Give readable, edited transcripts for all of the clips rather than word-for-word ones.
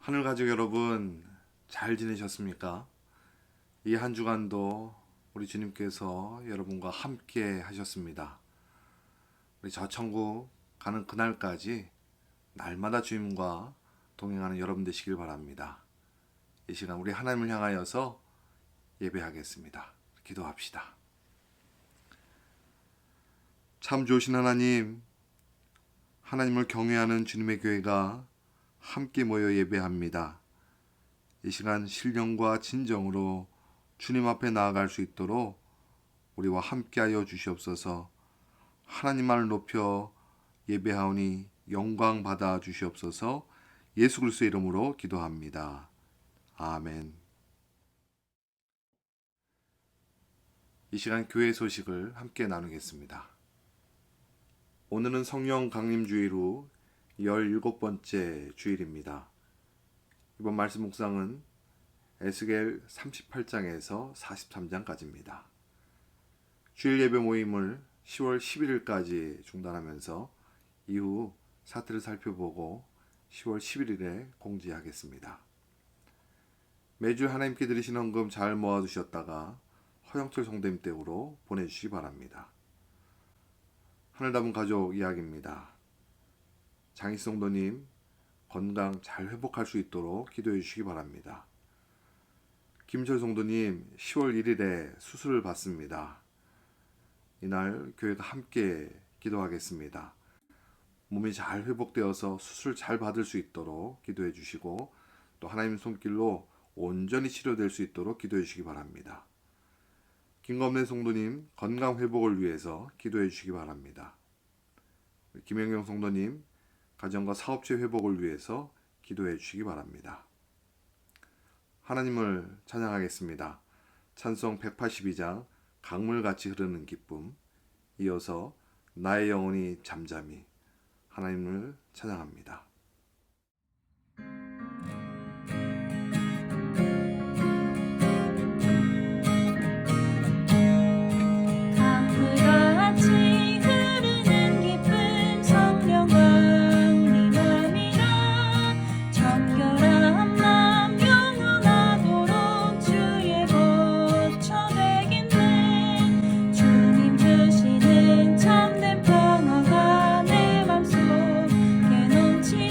하늘 가족 여러분, 잘 지내셨습니까? 이 한 주간도 우리 주님께서 여러분과 함께 하셨습니다. 우리 저 천국 가는 그날까지 날마다 주님과 동행하는 여러분 되시길 바랍니다. 이 시간 우리 하나님을 향하여서 예배하겠습니다. 기도합시다. 참 좋으신 하나님, 하나님을 경외하는 주님의 교회가 함께 모여 예배합니다. 이 시간 신령과 진정으로 주님 앞에 나아갈 수 있도록 우리와 함께하여 주시옵소서. 하나님만을 높여 예배하오니 영광 받아 주시옵소서. 예수 그리스도의 이름으로 기도합니다. 아멘. 이 시간 교회 소식을 함께 나누겠습니다. 오늘은 성령 강림 주일 후 17번째 주일입니다. 이번 말씀 묵상은 에스겔 38장에서 43장까지입니다. 주일 예배 모임을 10월 11일까지 중단하면서 이후 사태를 살펴보고 10월 11일에 공지하겠습니다. 매주 하나님께 드리신 헌금 잘 모아두셨다가 허영철 성도님 댁으로 보내주시기 바랍니다. 하늘 담은 가족 이야기입니다. 장희수 성도님 건강 잘 회복할 수 있도록 기도해 주시기 바랍니다. 김철 성도님 10월 1일에 수술을 받습니다. 이날 교회가 함께 기도하겠습니다. 몸이 잘 회복되어서 수술 잘 받을 수 있도록 기도해 주시고 또 하나님 손길로 온전히 치료될 수 있도록 기도해 주시기 바랍니다. 김검래 성도님 건강 회복을 위해서 기도해 주시기 바랍니다. 김영경 성도님 가정과 사업체 회복을 위해서 기도해 주시기 바랍니다. 하나님을 찬양하겠습니다. 찬송 182장 강물같이 흐르는 기쁨, 이어서 나의 영혼이 잠잠히 하나님을 찬양합니다. 주시는 참된 평화가 내 맘속에 넘치네.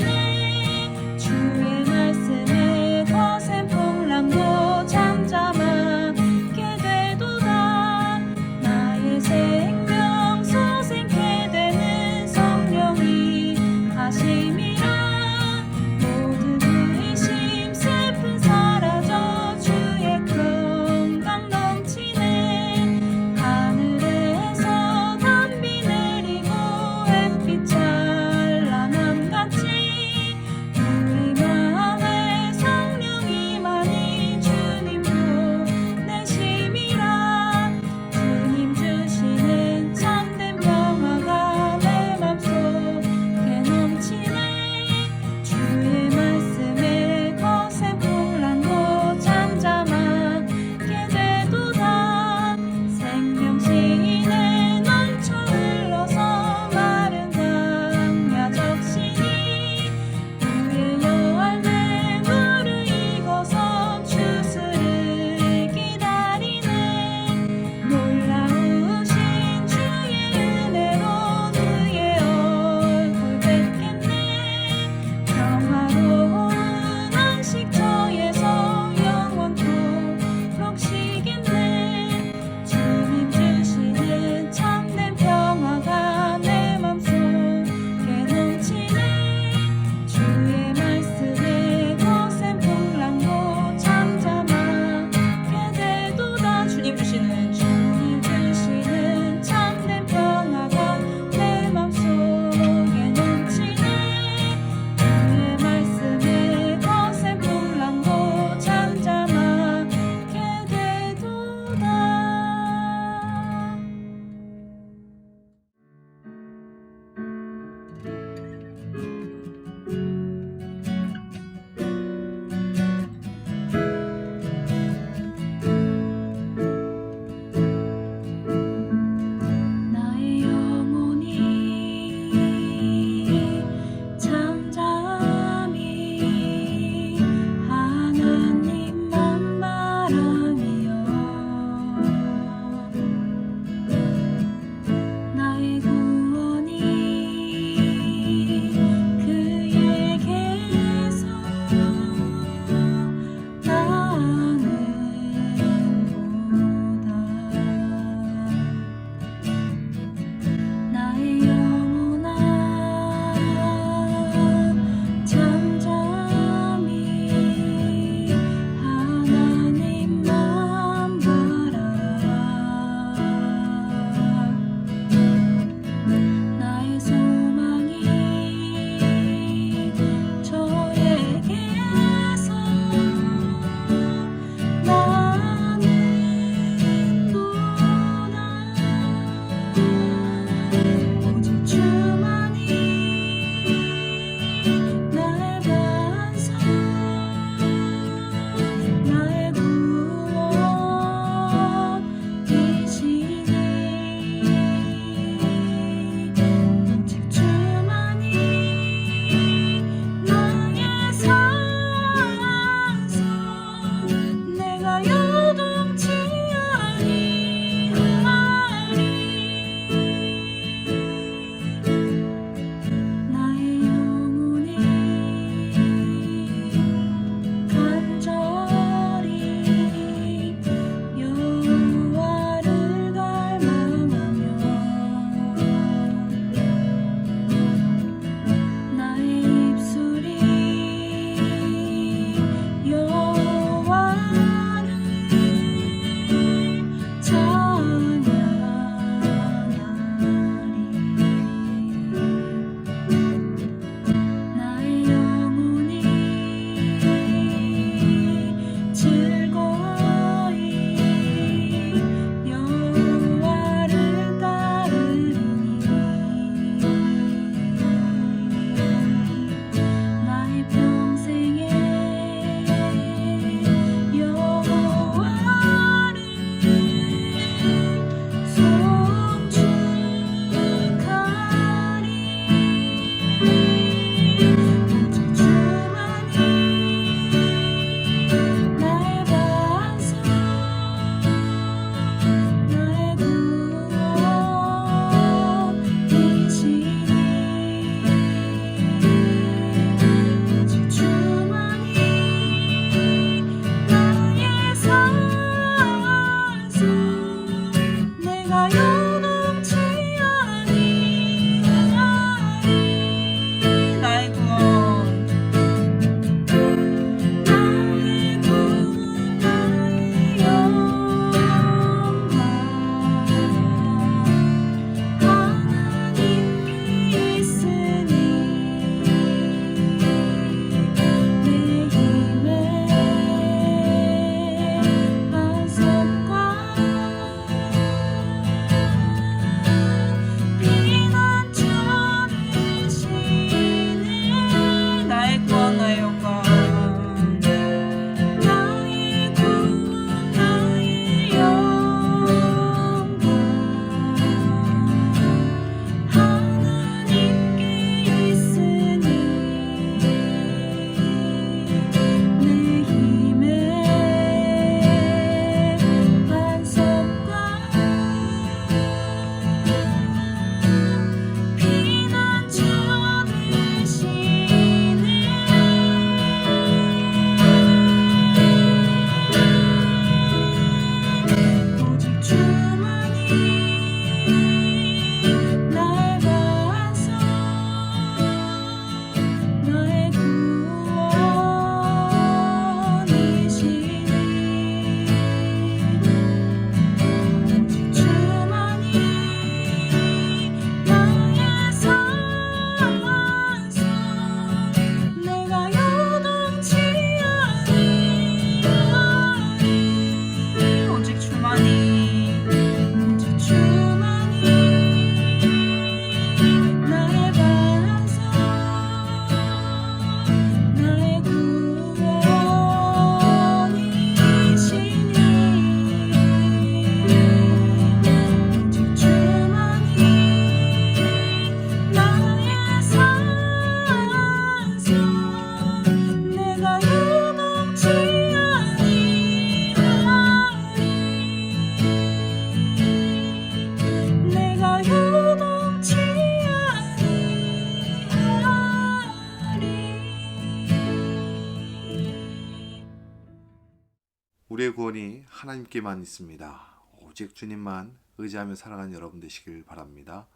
우리의 구원이 하나님께만 있습니다. 오직 주님만 의지하며 살아가는 여러분 되시길 바랍니다.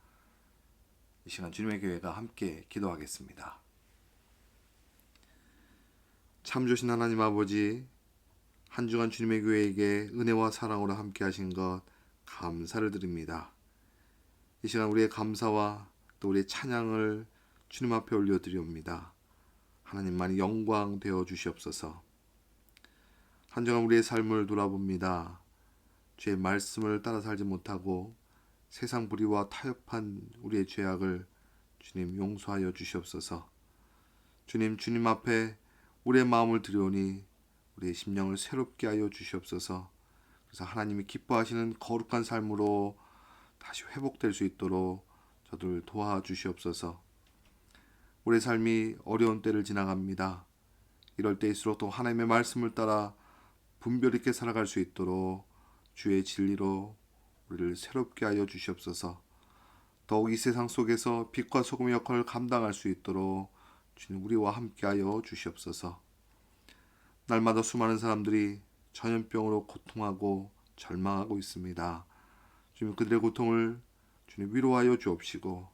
이 시간 주님의 교회가 함께 기도하겠습니다. 참 좋으신 하나님 아버지, 한 주간 주님의 교회에게 은혜와 사랑으로 함께 하신 것 감사를 드립니다. 이 시간 우리의 감사와 또 우리의 찬양을 주님 앞에 올려드리옵니다. 하나님만이 영광 되어 주시옵소서. 한 주간 우리의 삶을 돌아봅니다. 주의 말씀을 따라 살지 못하고 세상 불의와 타협한 우리의 죄악을 주님 용서하여 주시옵소서. 주님 앞에 우리의 마음을 드려오니 우리의 심령을 새롭게 하여 주시옵소서. 그래서 하나님이 기뻐하시는 거룩한 삶으로 다시 회복될 수 있도록 저들 도와주시옵소서. 우리의 삶이 어려운 때를 지나갑니다. 이럴 때일수록 또 하나님의 말씀을 따라 분별 있게 살아갈 수 있도록 주의 진리로 우리를 새롭게 하여 주시옵소서. 더욱 이 세상 속에서 빛과 소금의 역할을 감당할 수 있도록 주님 우리와 함께 하여 주시옵소서. 날마다 수많은 사람들이 전염병으로 고통하고 절망하고 있습니다. 주님 그들의 고통을 주님 위로하여 주옵시고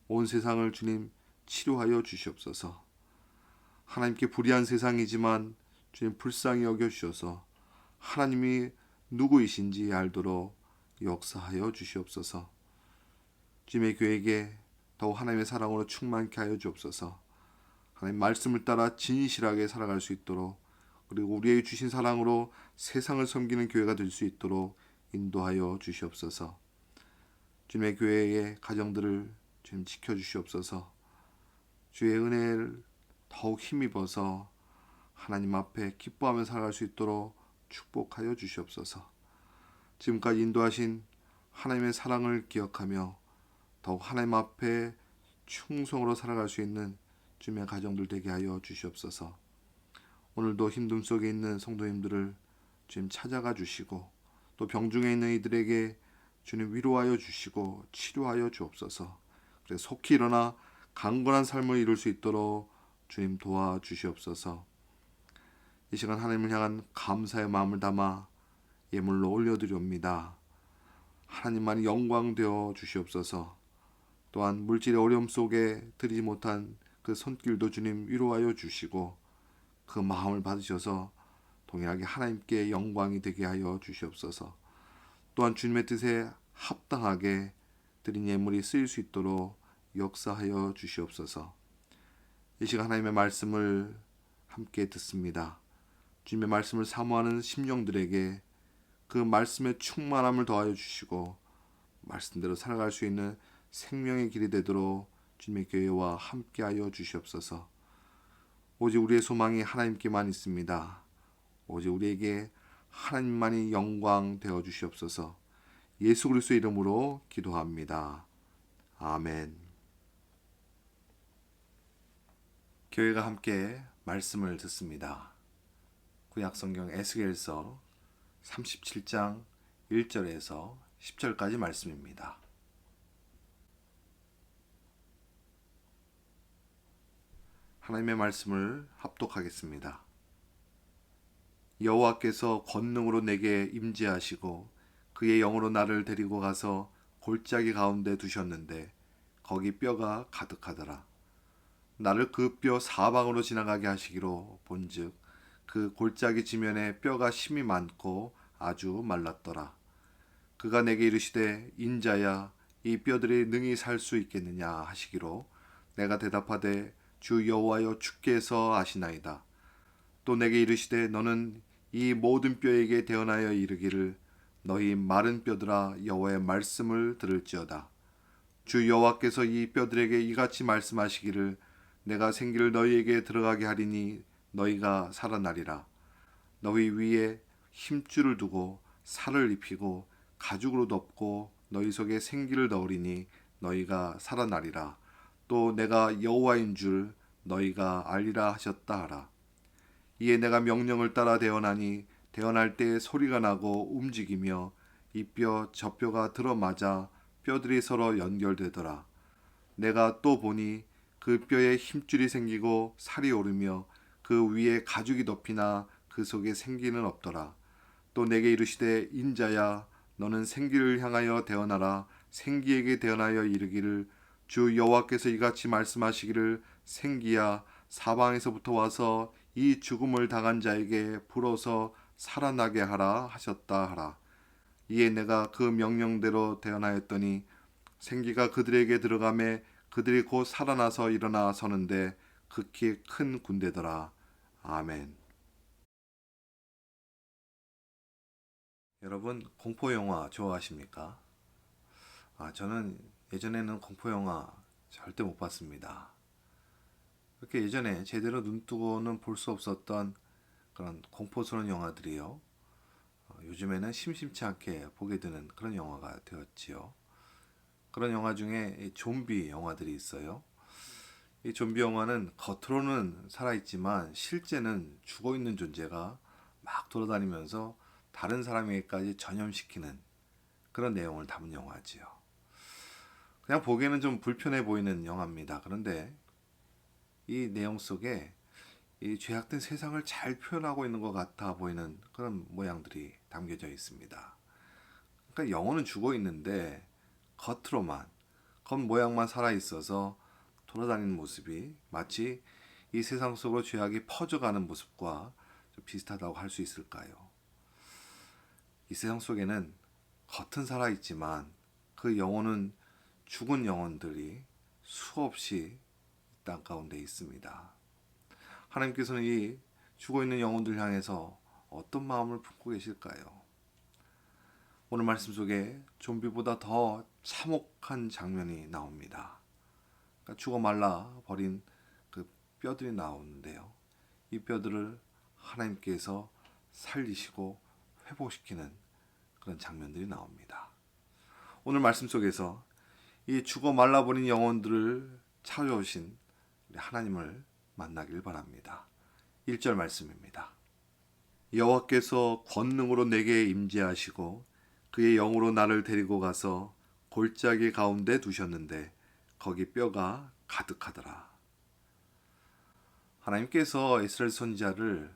온 세상을 주님 치료하여 주시옵소서. 하나님께 불의한 세상이지만 주님 불쌍히 여겨주셔서 하나님이 누구이신지 알도록 역사하여 주시옵소서. 주님의 교회에게 더욱 하나님의 사랑으로 충만케 하여 주옵소서. 하나님 말씀을 따라 진실하게 살아갈 수 있도록, 그리고 우리에게 주신 사랑으로 세상을 섬기는 교회가 될 수 있도록 인도하여 주시옵소서. 주님의 교회의 가정들을 주님 지켜주시옵소서. 주의 은혜를 더욱 힘입어서 하나님 앞에 기뻐하며 살아갈 수 있도록 축복하여 주시옵소서. 지금까지 인도하신 하나님의 사랑을 기억하며 더욱 하나님 앞에 충성으로 살아갈 수 있는 주님의 가정들 되게 하여 주시옵소서. 오늘도 힘듦 속에 있는 성도님들을 주님 찾아가 주시고 또 병중에 있는 이들에게 주님 위로하여 주시고 치료하여 주옵소서. 그래서 속히 일어나 강건한 삶을 이룰 수 있도록 주님 도와주시옵소서. 이 시간 하나님을 향한 감사의 마음을 담아 예물로 올려드리옵니다. 하나님만이 영광되어 주시옵소서. 또한 물질의 어려움 속에 드리지 못한 그 손길도 주님 위로하여 주시고 그 마음을 받으셔서 동일하게 하나님께 영광이 되게 하여 주시옵소서. 또한 주님의 뜻에 합당하게 드린 예물이 쓰일 수 있도록 역사하여 주시옵소서. 이 시간 하나님의 말씀을 함께 듣습니다. 주님의 말씀을 사모하는 심령들에게 그 말씀의 충만함을 더하여 주시고 말씀대로 살아갈 수 있는 생명의 길이 되도록 주님의 교회와 함께하여 주시옵소서. 오직 우리의 소망이 하나님께만 있습니다. 오직 우리에게 하나님만이 영광 되어 주시옵소서. 예수 그리스도의 이름으로 기도합니다. 아멘. 교회가 함께 말씀을 듣습니다. 구약성경 에스겔서 37장 1절에서 10절까지 말씀입니다. 하나님의 말씀을 합독하겠습니다. 여호와께서 권능으로 내게 임재하시고 그의 영으로 나를 데리고 가서 골짜기 가운데 두셨는데 거기 뼈가 가득하더라. 나를 그 뼈 사방으로 지나가게 하시기로 본즉 그 골짜기 지면에 뼈가 심이 많고 아주 말랐더라. 그가 내게 이르시되 인자야 이 뼈들이 능히 살 수 있겠느냐 하시기로 내가 대답하되 주 여호와여 주께서 아시나이다. 또 내게 이르시되 너는 이 모든 뼈에게 대언하여 이르기를 너희 마른 뼈들아 여호와의 말씀을 들을지어다. 주 여호와께서 이 뼈들에게 이같이 말씀하시기를 내가 생기를 너희에게 들어가게 하리니 너희가 살아나리라. 너희 위에 힘줄을 두고 살을 입히고 가죽으로 덮고 너희 속에 생기를 넣으리니 너희가 살아나리라. 또 내가 여호와인 줄 너희가 알리라 하셨다 하라. 이에 내가 명령을 따라 대언하니 대언할 때 소리가 나고 움직이며 이 뼈 저 뼈가 들어맞아 뼈들이 서로 연결되더라. 내가 또 보니 그 뼈에 힘줄이 생기고 살이 오르며 그 위에 가죽이 덮이나 그 속에 생기는 없더라. 또 내게 이르시되 인자야 너는 생기를 향하여 대언하라. 생기에게 대언하여 이르기를 주 여호와께서 이같이 말씀하시기를 생기야 사방에서부터 와서 이 죽음을 당한 자에게 불어서 살아나게 하라 하셨다 하라. 이에 내가 그 명령대로 대언하였더니 생기가 그들에게 들어가매 그들이 곧 살아나서 일어나 서는데 극히 큰 군대더라. 아멘. 여러분 공포 영화 좋아하십니까? 저는 예전에는 공포 영화 절대 못 봤습니다. 그렇게 예전에 제대로 눈뜨고는 볼 수 없었던 그런 공포스러운 영화들이요. 요즘에는 심심치 않게 보게 되는 그런 영화가 되었지요. 그런 영화 중에 이 좀비 영화들이 있어요. 이 좀비 영화는 겉으로는 살아있지만 실제는 죽어있는 존재가 막 돌아다니면서 다른 사람에게까지 전염시키는 그런 내용을 담은 영화지요. 그냥 보기에는 좀 불편해 보이는 영화입니다. 그런데 이 내용 속에 이 죄악된 세상을 잘 표현하고 있는 것 같아 보이는 그런 모양들이 담겨져 있습니다. 그러니까 영혼은 죽어 있는데 겉으로만 겉모양만 살아 있어서 돌아다니는 모습이 마치 이 세상 속으로 죄악이 퍼져가는 모습과 좀 비슷하다고 할 수 있을까요? 이 세상 속에는 겉은 살아 있지만 그 영혼은 죽은 영혼들이 수없이 땅 가운데 있습니다. 하나님께서는 이 죽어있는 영혼들 향해서 어떤 마음을 품고 계실까요? 오늘 말씀 속에 좀비보다 더 참혹한 장면이 나옵니다. 그러니까 죽어 말라 버린 그 뼈들이 나오는데요. 이 뼈들을 하나님께서 살리시고 회복시키는 그런 장면들이 나옵니다. 오늘 말씀 속에서 이 죽어 말라버린 영혼들을 찾아오신 하나님을 만나길 바랍니다. 1절 말씀입니다. 여호와께서 권능으로 내게 임재하시고 그의 영으로 나를 데리고 가서 골짜기 가운데 두셨는데 거기 뼈가 가득하더라. 하나님께서 이스라엘 선지자를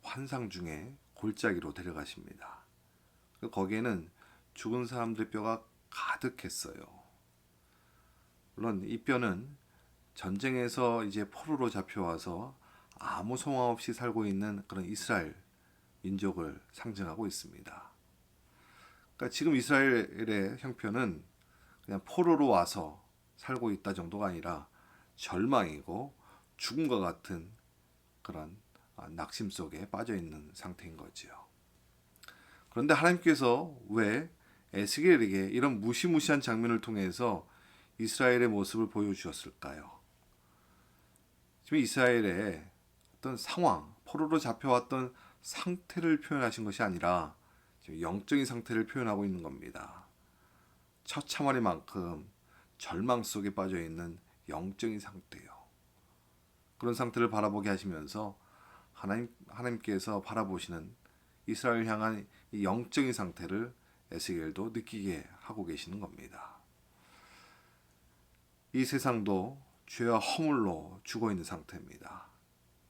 환상 중에 골짜기로 데려가십니다. 거기에는 죽은 사람들의 뼈가 가득했어요. 물론 이 뼈는 전쟁에서 이제 포로로 잡혀와서 아무 소망 없이 살고 있는 그런 이스라엘 민족을 상징하고 있습니다. 그러니까 지금 이스라엘의 형편은 그냥 포로로 와서 살고 있다 정도가 아니라 절망이고 죽음과 같은 그런 낙심 속에 빠져 있는 상태인 거지요. 그런데 하나님께서 왜 에스겔에게 이런 무시무시한 장면을 통해서 이스라엘의 모습을 보여주셨을까요? 지금 이스라엘의 어떤 상황, 포로로 잡혀왔던 상태를 표현하신 것이 아니라 지금 영적인 상태를 표현하고 있는 겁니다. 처참하리만큼 절망 속에 빠져 있는 영적인 상태요. 그런 상태를 바라보게 하시면서 하나님께서 바라보시는 이스라엘 향한 이 영적인 상태를 에스겔도 느끼게 하고 계시는 겁니다. 이 세상도 죄와 허물로 죽어 있는 상태입니다.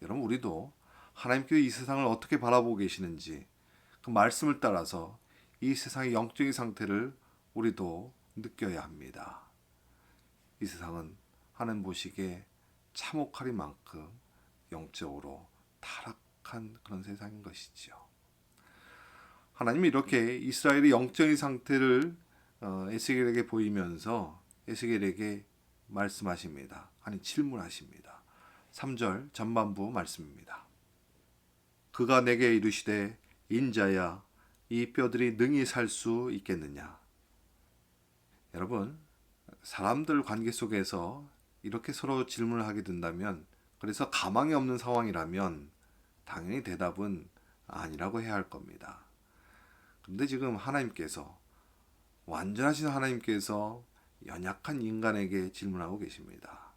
여러분 우리도 하나님께서 이 세상을 어떻게 바라보고 계시는지 그 말씀을 따라서 이 세상의 영적인 상태를 우리도 느껴야 합니다. 이 세상은 하나님 보시기에 참혹하리만큼 영적으로 타락한 그런 세상인 것이지요. 하나님이 이렇게 이스라엘의 영적인 상태를 에스겔에게 보이면서 에스겔에게 말씀하십니다. 아니 질문하십니다. 3절 전반부 말씀입니다. 그가 내게 이르시되 인자야 이 뼈들이 능히 살 수 있겠느냐. 여러분 사람들 관계 속에서 이렇게 서로 질문을 하게 된다면 그래서 가망이 없는 상황이라면 당연히 대답은 아니라고 해야 할 겁니다. 그런데 지금 하나님께서 완전하신 하나님께서 연약한 인간에게 질문하고 계십니다.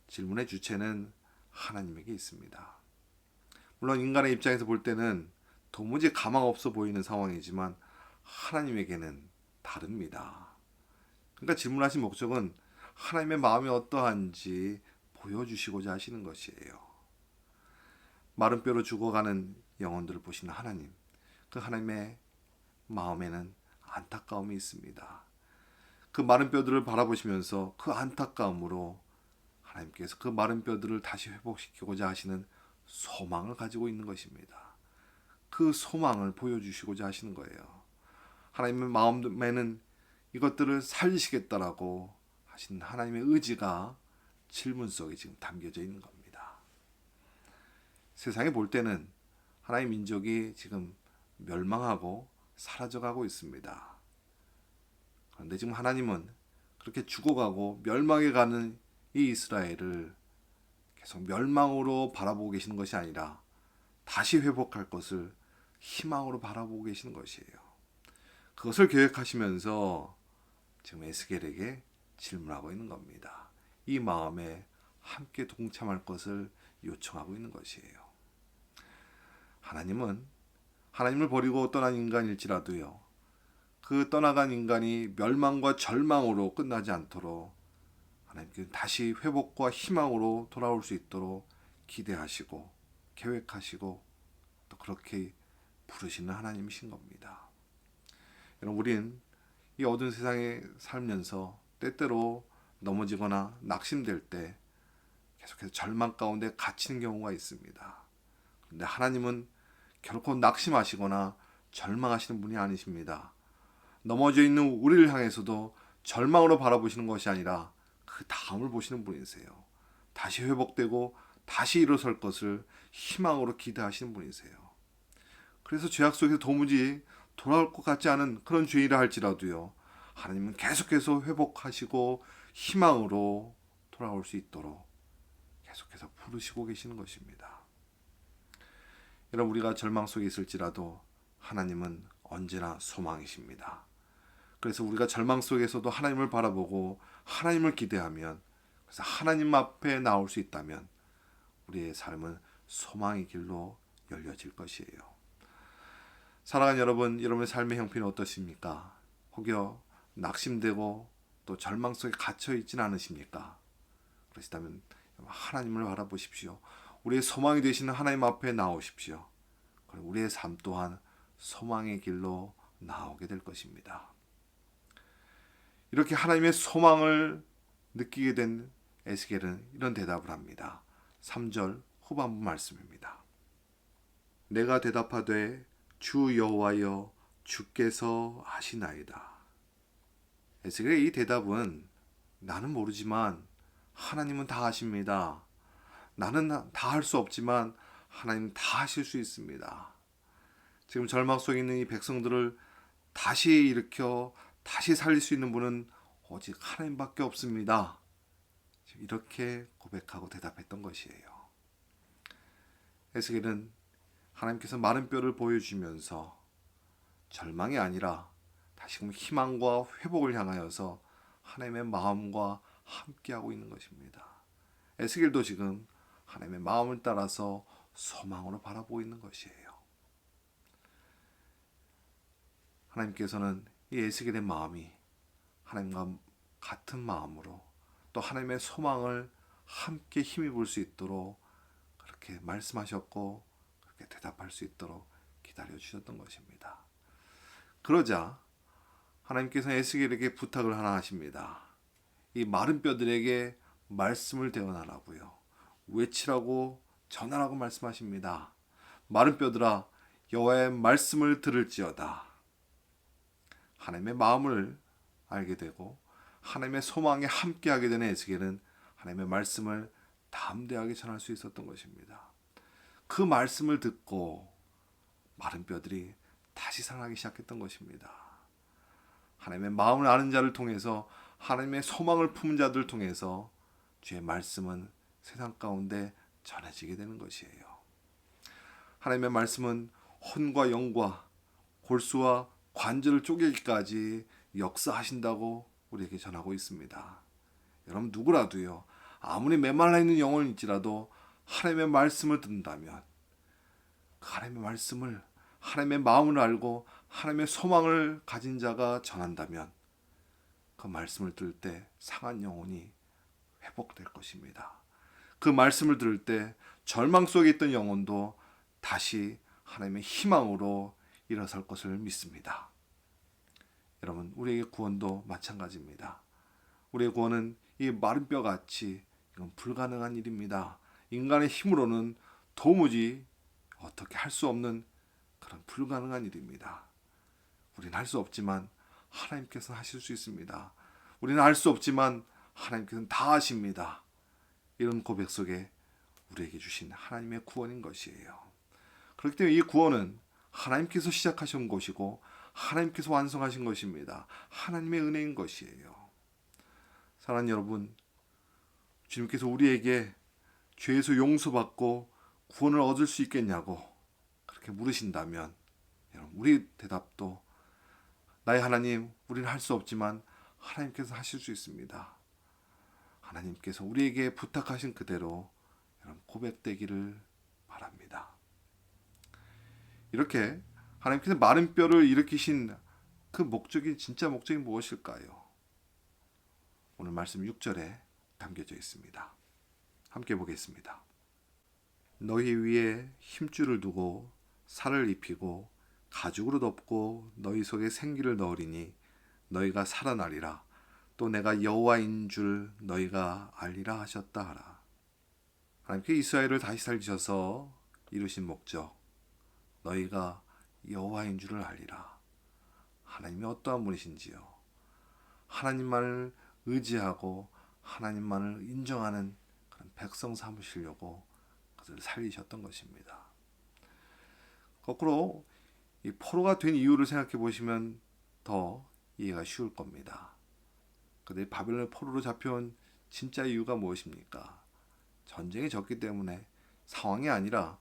질문의 주체는 하나님에게 있습니다. 물론 인간의 입장에서 볼 때는 도무지 가망 없어 보이는 상황이지만 하나님에게는 다릅니다. 그러니까 질문하신 목적은 하나님의 마음이 어떠한지 보여주시고자 하시는 것이에요. 마른 뼈로 죽어가는 영혼들을 보시는 하나님, 그 하나님의 마음에는 안타까움이 있습니다. 그 마른 뼈들을 바라보시면서 그 안타까움으로 하나님께서 그 마른 뼈들을 다시 회복시키고자 하시는 소망을 가지고 있는 것입니다. 그 소망을 보여주시고자 하시는 거예요. 하나님의 마음에는 이것들을 살리시겠다라고 하신 하나님의 의지가 질문 속에 지금 담겨져 있는 겁니다. 세상에 볼 때는 하나님의 민족이 지금 멸망하고 사라져가고 있습니다. 그런데 지금 하나님은 그렇게 죽어가고 멸망해가는 이 이스라엘을 계속 멸망으로 바라보고 계시는 것이 아니라 다시 회복할 것을 희망으로 바라보고 계시는 것이에요. 그것을 계획하시면서 지금 에스겔에게 질문하고 있는 겁니다. 이 마음에 함께 동참할 것을 요청하고 있는 것이에요. 하나님은 하나님을 버리고 떠난 인간일지라도요, 그 떠나간 인간이 멸망과 절망으로 끝나지 않도록 하나님께서 다시 회복과 희망으로 돌아올 수 있도록 기대하시고 계획하시고 또 그렇게 부르시는 하나님이신 겁니다. 여러분, 우린 이 어두운 세상에 살면서 때때로 넘어지거나 낙심될 때 계속해서 절망 가운데 갇히는 경우가 있습니다. 그런데 하나님은 결코 낙심하시거나 절망하시는 분이 아니십니다. 넘어져 있는 우리를 향해서도 절망으로 바라보시는 것이 아니라 그 다음을 보시는 분이세요. 다시 회복되고 다시 일어설 것을 희망으로 기대하시는 분이세요. 그래서 죄악 속에서 도무지 돌아올 것 같지 않은 그런 죄이라 할지라도요, 하나님은 계속해서 회복하시고 희망으로 돌아올 수 있도록 계속해서 부르시고 계시는 것입니다. 여러분, 우리가 절망 속에 있을지라도 하나님은 언제나 소망이십니다. 그래서 우리가 절망 속에서도 하나님을 바라보고 하나님을 기대하면, 그래서 하나님 앞에 나올 수 있다면 우리의 삶은 소망의 길로 열려질 것이에요. 사랑하는 여러분, 여러분의 삶의 형편은 어떠십니까? 혹여 낙심되고 또 절망 속에 갇혀 있지는 않으십니까? 그러시다면 하나님을 바라보십시오. 우리의 소망이 되시는 하나님 앞에 나오십시오. 그리고 우리의 삶 또한 소망의 길로 나오게 될 것입니다. 이렇게 하나님의 소망을 느끼게 된 에스겔은 이런 대답을 합니다. 3절 후반부 말씀입니다. 내가 대답하되 주 여호와여 주께서 아시나이다. 에스겔의 이 대답은 나는 모르지만 하나님은 다 아십니다. 나는 다 할 수 없지만 하나님은 다 하실 수 있습니다. 지금 절망 속에 있는 이 백성들을 다시 일으켜 다시 살릴 수 있는 분은 오직 하나님밖에 없습니다. 이렇게 고백하고 대답했던 것이에요. 에스겔은 하나님께서 마른 뼈를 보여주면서 절망이 아니라 다시금 희망과 회복을 향하여서 하나님의 마음과 함께하고 있는 것입니다. 에스겔도 지금 하나님의 마음을 따라서 소망으로 바라보고 있는 것이에요. 하나님께서는 이 에스겔의 마음이 하나님과 같은 마음으로 또 하나님의 소망을 함께 힘입을 수 있도록 그렇게 말씀하셨고 그렇게 대답할 수 있도록 기다려 주셨던 것입니다. 그러자 하나님께서 에스겔에게 부탁을 하나 하십니다. 이 마른 뼈들에게 말씀을 대언하라고요. 외치라고 전하라고 말씀하십니다. 마른 뼈들아 여호와의 말씀을 들을지어다. 하나님의 마음을 알게 되고 하나님의 소망에 함께하게 되는 에스겔은 하나님의 말씀을 담대하게 전할 수 있었던 것입니다. 그 말씀을 듣고 마른 뼈들이 다시 살아나기 시작했던 것입니다. 하나님의 마음을 아는 자를 통해서 하나님의 소망을 품은 자들을 통해서 주의 말씀은 세상 가운데 전해지게 되는 것이에요. 하나님의 말씀은 혼과 영과 골수와 관절을 쪼개기까지 역사하신다고 우리에게 전하고 있습니다. 여러분 누구라도요, 아무리 메말라 있는 영혼일지라도 하나님의 말씀을 듣는다면 그 하나님의 말씀을 하나님의 마음을 알고 하나님의 소망을 가진 자가 전한다면 그 말씀을 들을 때 상한 영혼이 회복될 것입니다. 그 말씀을 들을 때 절망 속에 있던 영혼도 다시 하나님의 희망으로 일어설 것을 믿습니다. 여러분, 우리에게 구원도 마찬가지입니다. 우리의 구원은 이 마른 뼈같이 이건 불가능한 일입니다. 인간의 힘으로는 도무지 어떻게 할 수 없는 그런 불가능한 일입니다. 우리는 할 수 없지만 하나님께서는 하실 수 있습니다. 우리는 알 수 없지만 하나님께서는 다 아십니다. 이런 고백 속에 우리에게 주신 하나님의 구원인 것이에요. 그렇기 때문에 이 구원은 하나님께서 시작하신 것이고 하나님께서 완성하신 것입니다. 하나님의 은혜인 것이에요. 사랑하는 여러분, 주님께서 우리에게 죄에서 용서받고 구원을 얻을 수 있겠냐고 그렇게 물으신다면 여러분, 우리 대답도 나의 하나님, 우리는 할 수 없지만 하나님께서 하실 수 있습니다. 하나님께서 우리에게 부탁하신 그대로 여러분 고백되기를 바랍니다. 이렇게 하나님께서 마른 뼈를 일으키신 그 목적이 진짜 목적이 무엇일까요? 오늘 말씀 6절에 담겨져 있습니다. 함께 보겠습니다. 너희 위에 힘줄을 두고 살을 입히고 가죽으로 덮고 너희 속에 생기를 넣으리니 너희가 살아나리라. 또 내가 여호와인 줄 너희가 알리라 하셨다 하라. 하나님께 이스라엘을 다시 살리셔서 이루신 목적, 너희가 여호와인 줄을 알리라. 하나님이 어떠한 분이신지요. 하나님만을 의지하고 하나님만을 인정하는 그런 백성 삼으시려고 그들을 살리셨던 것입니다. 거꾸로 이 포로가 된 이유를 생각해 보시면 더 이해가 쉬울 겁니다. 그들이 바벨론 포로로 잡혀온 진짜 이유가 무엇입니까? 전쟁이 졌기 때문에 상황이 아니라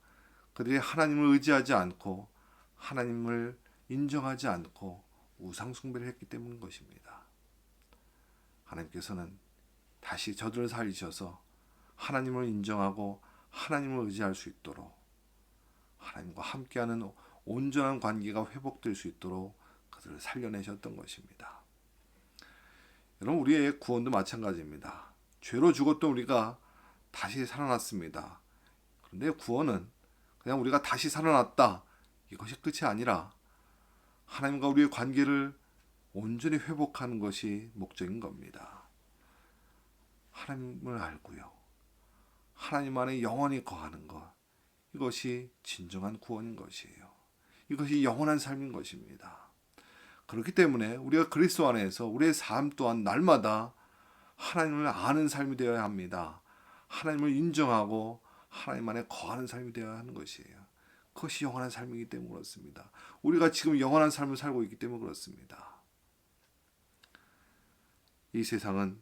그들이 하나님을 의지하지 않고 하나님을 인정하지 않고 우상 숭배를 했기 때문인 것입니다. 하나님께서는 다시 저들을 살리셔서 하나님을 인정하고 하나님을 의지할 수 있도록 하나님과 함께하는 온전한 관계가 회복될 수 있도록 그들을 살려내셨던 것입니다. 여러분, 우리의 구원도 마찬가지입니다. 죄로 죽었던 우리가 다시 살아났습니다. 그런데 구원은 그냥 우리가 다시 살아났다, 이것이 끝이 아니라 하나님과 우리의 관계를 온전히 회복하는 것이 목적인 겁니다. 하나님을 알고요, 하나님 안에 영원히 거하는 것, 이것이 진정한 구원인 것이에요. 이것이 영원한 삶인 것입니다. 그렇기 때문에 우리가 그리스도 안에서 우리의 삶 또한 날마다 하나님을 아는 삶이 되어야 합니다. 하나님을 인정하고 하나님 안에 거하는 삶이 되어야 하는 것이에요. 그것이 영원한 삶이기 때문에 그렇습니다. 우리가 지금 영원한 삶을 살고 있기 때문에 그렇습니다. 이 세상은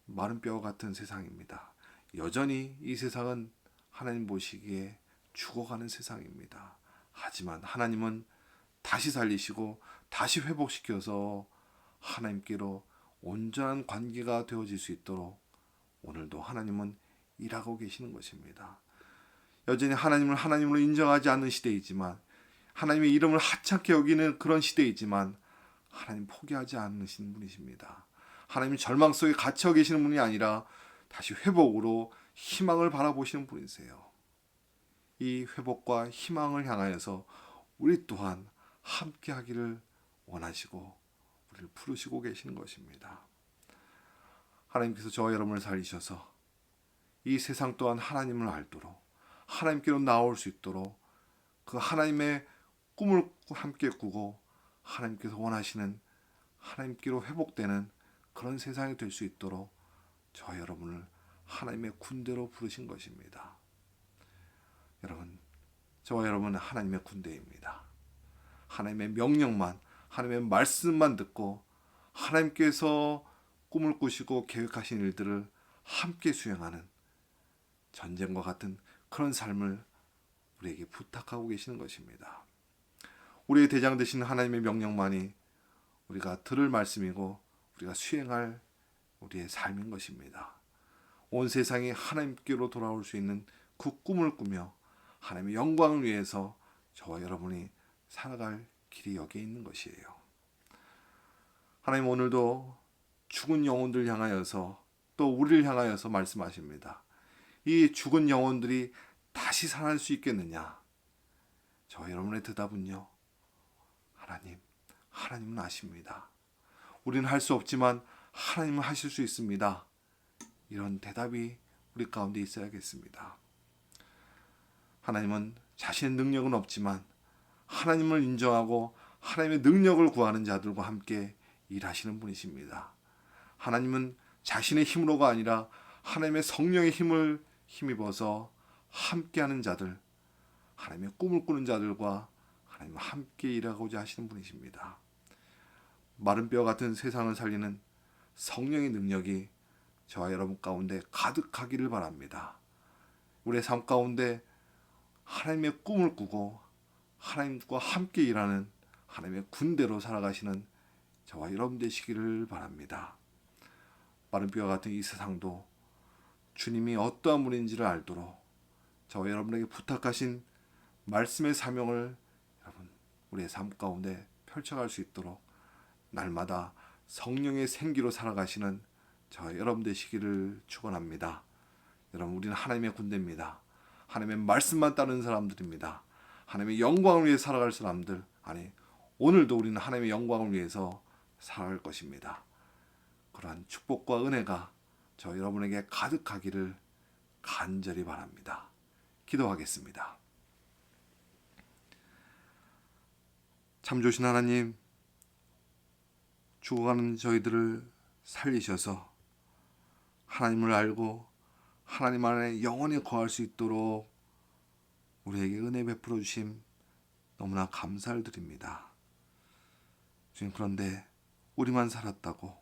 마른 뼈와 같은 세상입니다. 여전히 이 세상은 하나님 보시기에 죽어가는 세상입니다. 하지만 하나님은 다시 살리시고 다시 회복시켜서 하나님께로 온전한 관계가 되어질 수 있도록 오늘도 하나님은 일하고 계시는 것입니다. 여전히 하나님을 하나님으로 인정하지 않는 시대이지만, 하나님의 이름을 하찮게 여기는 그런 시대이지만 하나님 포기하지 않으시는 분이십니다. 하나님이 절망 속에 갇혀 계시는 분이 아니라 다시 회복으로 희망을 바라보시는 분이세요. 이 회복과 희망을 향하여서 우리 또한 함께 하기를 원하시고 우리를 부르시고 계시는 것입니다. 하나님께서 저와 여러분을 살리셔서 이 세상 또한 하나님을 알도록, 하나님께로 나올 수 있도록 그 하나님의 꿈을 함께 꾸고 하나님께서 원하시는 하나님께로 회복되는 그런 세상이 될 수 있도록 저와 여러분을 하나님의 군대로 부르신 것입니다. 여러분, 저와 여러분은 하나님의 군대입니다. 하나님의 명령만, 하나님의 말씀만 듣고 하나님께서 꿈을 꾸시고 계획하신 일들을 함께 수행하는 전쟁과 같은 그런 삶을 우리에게 부탁하고 계시는 것입니다. 우리의 대장 되신 하나님의 명령만이 우리가 들을 말씀이고 우리가 수행할 우리의 삶인 것입니다. 온 세상이 하나님께로 돌아올 수 있는 그 꿈을 꾸며 하나님의 영광을 위해서 저와 여러분이 살아갈 길이 여기에 있는 것이에요. 하나님 오늘도 죽은 영혼들 향하여서 또 우리를 향하여서 말씀하십니다. 이 죽은 영혼들이 다시 살아날 수 있겠느냐? 저와 여러분의 대답은요, 하나님은 아십니다. 우리는 할 수 없지만 하나님은 하실 수 있습니다. 이런 대답이 우리 가운데 있어야겠습니다. 하나님은 자신의 능력은 없지만 하나님을 인정하고 하나님의 능력을 구하는 자들과 함께 일하시는 분이십니다. 하나님은 자신의 힘으로가 아니라 하나님의 성령의 힘을 힘입어서 함께하는 자들, 하나님의 꿈을 꾸는 자들과 하나님과 함께 일하고자 하시는 분이십니다. 마른 뼈 같은 세상을 살리는 성령의 능력이 저와 여러분 가운데 가득하기를 바랍니다. 우리의 삶 가운데 하나님의 꿈을 꾸고 하나님과 함께 일하는 하나님의 군대로 살아가시는 저와 여러분 되시기를 바랍니다. 마른 뼈와 같은 이 세상도 주님이 어떠한 분인지를 알도록 저와 여러분에게 부탁하신 말씀의 사명을 여러분 우리의 삶 가운데 펼쳐갈 수 있도록 날마다 성령의 생기로 살아가시는 저와 여러분 되시기를 축원합니다. 여러분, 우리는 하나님의 군대입니다. 하나님의 말씀만 따르는 사람들입니다. 하나님의 영광을 위해 살아갈 사람들, 아니 오늘도 우리는 하나님의 영광을 위해서 살아갈 것입니다. 그러한 축복과 은혜가 저 여러분에게 가득하기를 간절히 바랍니다. 기도하겠습니다. 참 좋으신 하나님, 죽어가는 저희들을 살리셔서 하나님을 알고 하나님 안에 영원히 거할 수 있도록 우리에게 은혜 베풀어 주심 너무나 감사를 드립니다. 주님, 그런데 우리만 살았다고,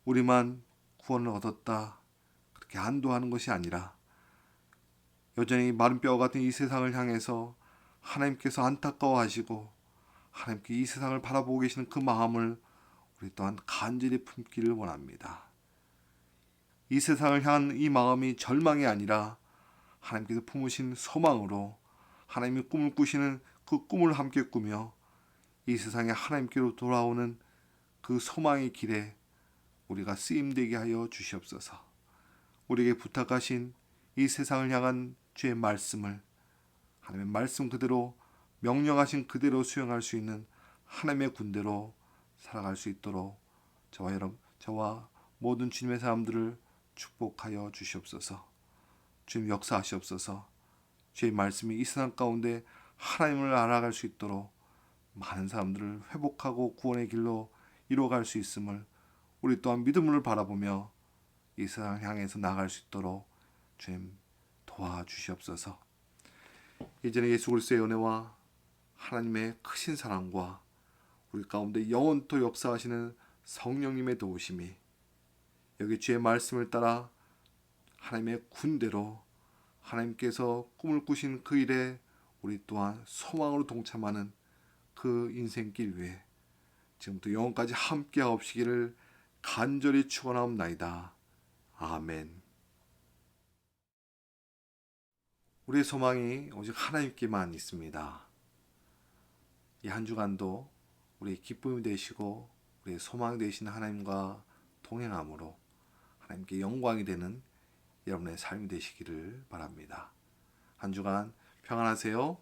우리만 구원을 얻었다 그렇게 안도하는 것이 아니라 여전히 마른 뼈와 같은 이 세상을 향해서 하나님께서 안타까워하시고 하나님께 이 세상을 바라보고 계시는 그 마음을 우리 또한 간절히 품기를 원합니다. 이 세상을 향한 이 마음이 절망이 아니라 하나님께서 품으신 소망으로 하나님의 꿈을 꾸시는 그 꿈을 함께 꾸며 이 세상에 하나님께로 돌아오는 그 소망의 길에 우리가 쓰임되게 하여 주시옵소서. 우리에게 부탁하신 이 세상을 향한 주의 말씀을 하나님의 말씀 그대로 명령하신 그대로 수행할 수 있는 하나님의 군대로 살아갈 수 있도록 저와 모든 주님의 사람들을 축복하여 주시옵소서. 주님 역사하시옵소서. 주의 말씀이 이 세상 가운데 하나님을 알아갈 수 있도록 많은 사람들을 회복하고 구원의 길로 이루어갈 수 있음을 우리 또한 믿음을 바라보며 이 세상을 향해서 나아갈 수 있도록 주님 도와주시옵소서. 이제는 예수 그리스도의 은혜와 하나님의 크신 사랑과 우리 가운데 영원토 역사하시는 성령님의 도우심이 여기 주의 말씀을 따라 하나님의 군대로 하나님께서 꿈을 꾸신 그 일에 우리 또한 소망으로 동참하는 그 인생길 위에 지금부터 영원까지 함께하옵시기를 간절히 축원하옵나이다. 아멘. 우리의 소망이 오직 하나님께만 있습니다. 이 한 주간도 우리의 기쁨이 되시고 우리의 소망이 되시는 하나님과 동행함으로 하나님께 영광이 되는 여러분의 삶이 되시기를 바랍니다. 한 주간 평안하세요.